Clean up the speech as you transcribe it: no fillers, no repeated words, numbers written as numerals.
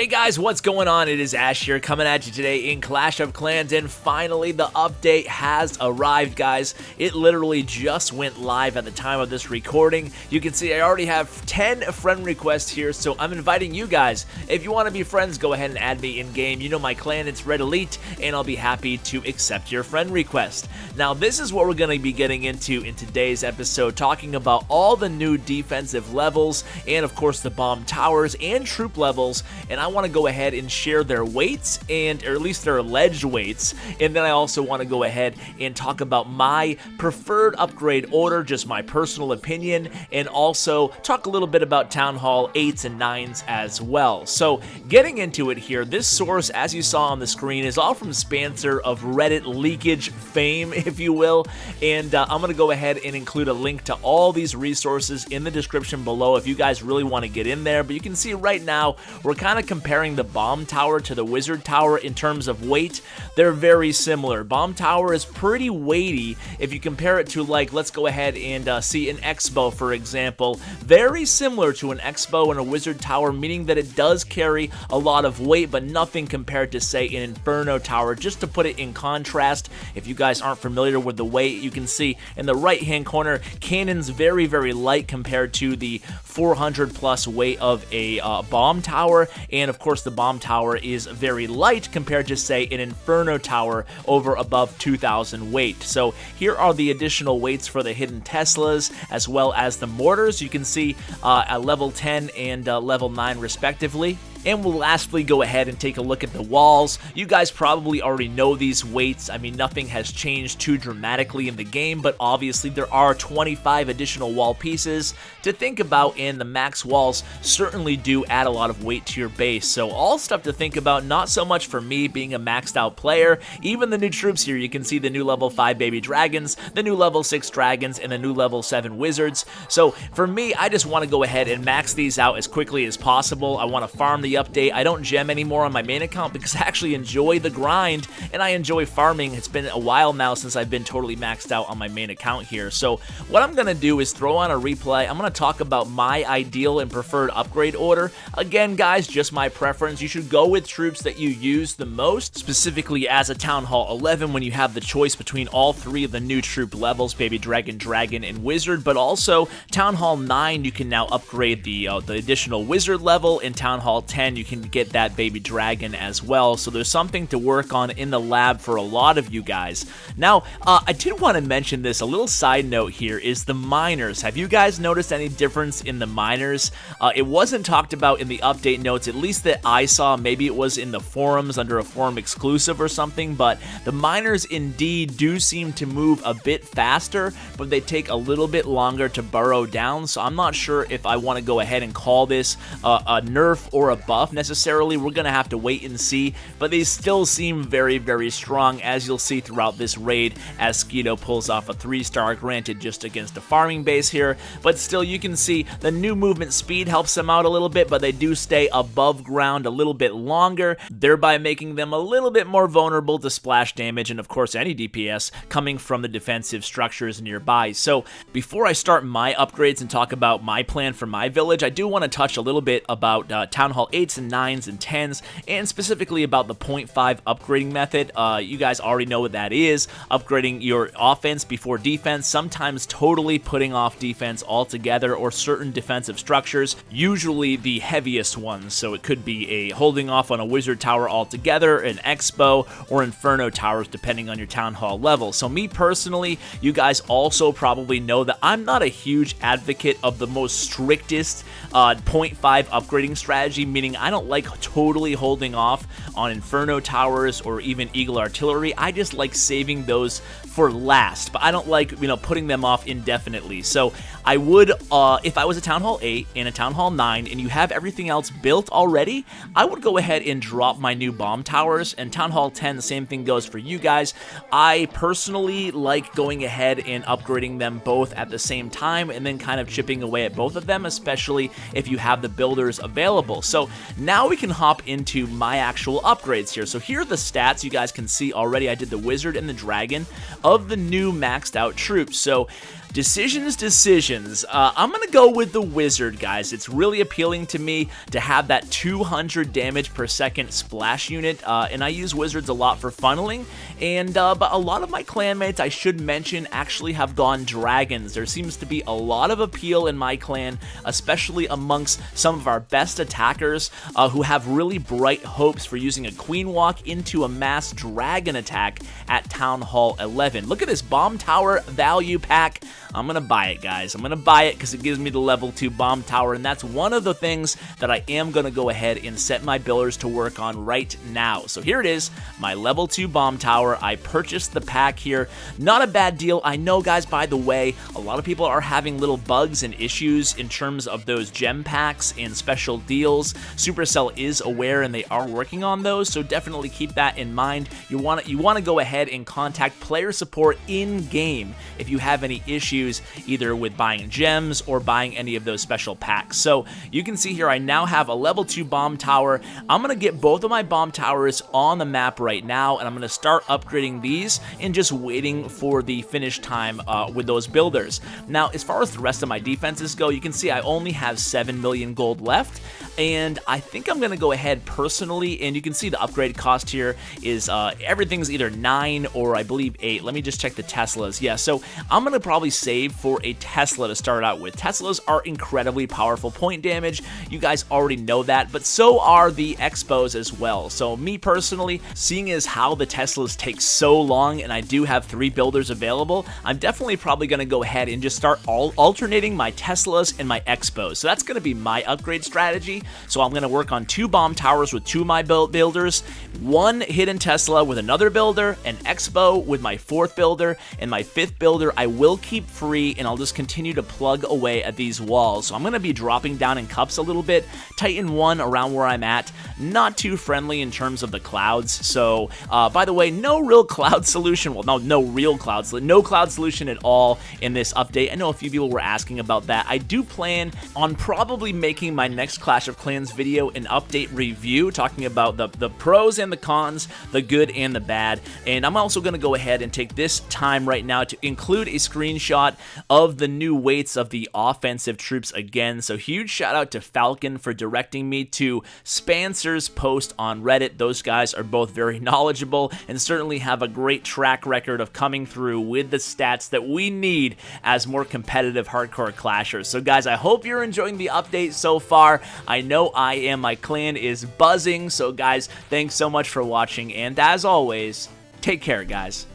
Hey guys, what's going on? It is Ash here coming at you today in Clash of Clans, and finally the update has arrived, guys. It literally just went live at the time of this recording. You can see I already have 10 friend requests here, so I'm inviting you guys. If you want to be friends, go ahead and add me in-game. You know my clan, it's Red Elite, and I'll be happy to accept your friend request. Now, this is what we're going to be getting into in today's episode, talking about all the new defensive levels, and of course the bomb towers and troop levels, and I want to go ahead and share their weights, or at least their alleged weights, and then I also want to go ahead and talk about my preferred upgrade order, just my personal opinion, and also talk a little bit about Town Hall 8s and 9s as well. So getting into it here, this source, as you saw on the screen, is all from spAnser of Reddit leakage fame, if you will, and I'm going to go ahead and include a link to all these resources in the description below if you guys really want to get in there. But you can see right now we're kind of comparing the bomb tower to the wizard tower in terms of weight. They're very similar. Bomb tower is pretty weighty if you compare it to, like, let's go ahead and see an Expo, for example. Very similar to an Expo and a wizard tower, meaning that it does carry a lot of weight, but nothing compared to, say, an Inferno tower. Just to put it in contrast, if you guys aren't familiar with the weight, you can see in the right hand corner, cannon's very, very light compared to the 400 plus weight of a bomb tower, and of course the bomb tower is very light compared to, say, an Inferno tower over above 2,000 weight. So here are the additional weights for the hidden Teslas as well as the mortars. You can see at level 10 and level 9 respectively. And we'll lastly go ahead and take a look at the walls. You guys probably already know these weights. I mean, nothing has changed too dramatically in the game, but obviously there are 25 additional wall pieces to think about, and the max walls certainly do add a lot of weight to your base. So all stuff to think about, not so much for me being a maxed out player. Even the new troops here, you can see the new level 5 baby dragons, the new level 6 dragons, and the new level 7 wizards. So for me, I just want to go ahead and max these out as quickly as possible. I want to farm the update. I don't gem anymore on my main account because I actually enjoy the grind and I enjoy farming. It's been a while now since I've been totally maxed out on my main account here. So what I'm going to do is throw on a replay. I'm going to talk about my ideal and preferred upgrade order. Again, guys, just my preference. You should go with troops that you use the most, specifically as a Town Hall 11 when you have the choice between all three of the new troop levels, Baby Dragon, Dragon, and Wizard, but also Town Hall 9, you can now upgrade the additional Wizard level. In Town Hall 10, you can get that baby dragon as well. So there's something to work on in the lab for a lot of you guys. Now, I did want to mention this. A little side note here is the miners. Have you guys noticed any difference in the miners? It wasn't talked about in the update notes, at least that I saw. Maybe it was in the forums under a forum exclusive or something, but the miners indeed do seem to move a bit faster, but they take a little bit longer to burrow down. So I'm not sure if I want to go ahead and call this a nerf or a buff necessarily. We're gonna have to wait and see, but they still seem very, very strong, as you'll see throughout this raid, as Skeeto pulls off a 3-star, granted just against a farming base here, but still you can see the new movement speed helps them out a little bit, but they do stay above ground a little bit longer, thereby making them a little bit more vulnerable to splash damage and of course any DPS coming from the defensive structures nearby. So before I start my upgrades and talk about my plan for my village, I do want to touch a little bit about Town Hall 8s and 9s and 10s, and specifically about the 0.5 upgrading method. You guys already know what that is. Upgrading your offense before defense, sometimes totally putting off defense altogether or certain defensive structures, usually the heaviest ones. So it could be a holding off on a wizard tower altogether, an Expo, or Inferno towers depending on your Town Hall level. So me personally, you guys also probably know that I'm not a huge advocate of the most strictest 0.5 upgrading strategy, meaning I don't like totally holding off on Inferno towers or even Eagle artillery. I just like saving those for last, but I don't like, putting them off indefinitely. So I would, if I was a Town Hall 8 and a Town Hall 9 and you have everything else built already, I would go ahead and drop my new bomb towers. And Town Hall 10, the same thing goes for you guys. I personally like going ahead and upgrading them both at the same time and then kind of chipping away at both of them, especially if you have the builders available. So now we can hop into my actual upgrades here. So here are the stats you guys can see already. I did the wizard and the dragon. of the new maxed out troops. So decisions. I'm gonna go with the wizard, guys. It's really appealing to me to have that 200 damage per second splash unit, and I use wizards a lot for funneling, and but a lot of my clanmates, I should mention, actually have gone dragons. There seems to be a lot of appeal in my clan, especially amongst some of our best attackers who have really bright hopes for using a queen walk into a mass dragon attack at Town Hall 11. Look at this bomb tower value pack. I'm gonna buy it, guys. I'm gonna buy it because it gives me the level 2 bomb tower, and that's one of the things that I am gonna go ahead and set my builders to work on right now. So here it is, my level 2 bomb tower. I purchased the pack here. Not a bad deal. I know, guys, by the way, a lot of people are having little bugs and issues in terms of those gem packs and special deals. Supercell is aware and they are working on those, so definitely keep that in mind. You want to go ahead and contact player support in game if you have any issues either with buying gems or buying any of those special packs. So you can see here I now have a level 2 bomb tower. I'm going to get both of my bomb towers on the map right now, and I'm going to start upgrading these and just waiting for the finish time with those builders. Now, as far as the rest of my defenses go, you can see I only have 7 million gold left, and I think I'm going to go ahead personally, and you can see the upgrade cost here is everything's either 9 or I believe 8. Let me just check the Teslas. Yeah, so I'm going to probably save for a Tesla to start out with. Teslas are incredibly powerful point damage. You guys already know that, but so are the Expos as well. So me personally, seeing as how the Teslas take so long and I do have 3 builders available, I'm definitely probably going to go ahead and just start alternating my Teslas and my Expos. So that's going to be my upgrade strategy. So I'm going to work on 2 bomb towers with 2 of my builders, 1 hidden Tesla with another builder, an Expo with my 4th builder, and my 5th builder I will keep free, and I'll just continue to plug away at these walls. So I'm going to be dropping down in cups a little bit. Titan 1 around where I'm at, not too friendly in terms of the clouds. So by the way, no real cloud solution. Well, no real clouds, no cloud solution at all in this update. I know a few people were asking about that. I do plan on probably making my next Clash of Clans video an update review, talking about the pros and the cons, the good and the bad. And I'm also going to go ahead and take this time right now to include a screenshot of the new weights of the offensive troops again. So huge shout out to Falcon for directing me to spAnser's post on Reddit. Those guys are both very knowledgeable and certainly have a great track record of coming through with the stats that we need as more competitive hardcore clashers. So guys, I hope you're enjoying the update so far. I know I am. My clan is buzzing. So guys, thanks so much for watching, and as always, take care, guys.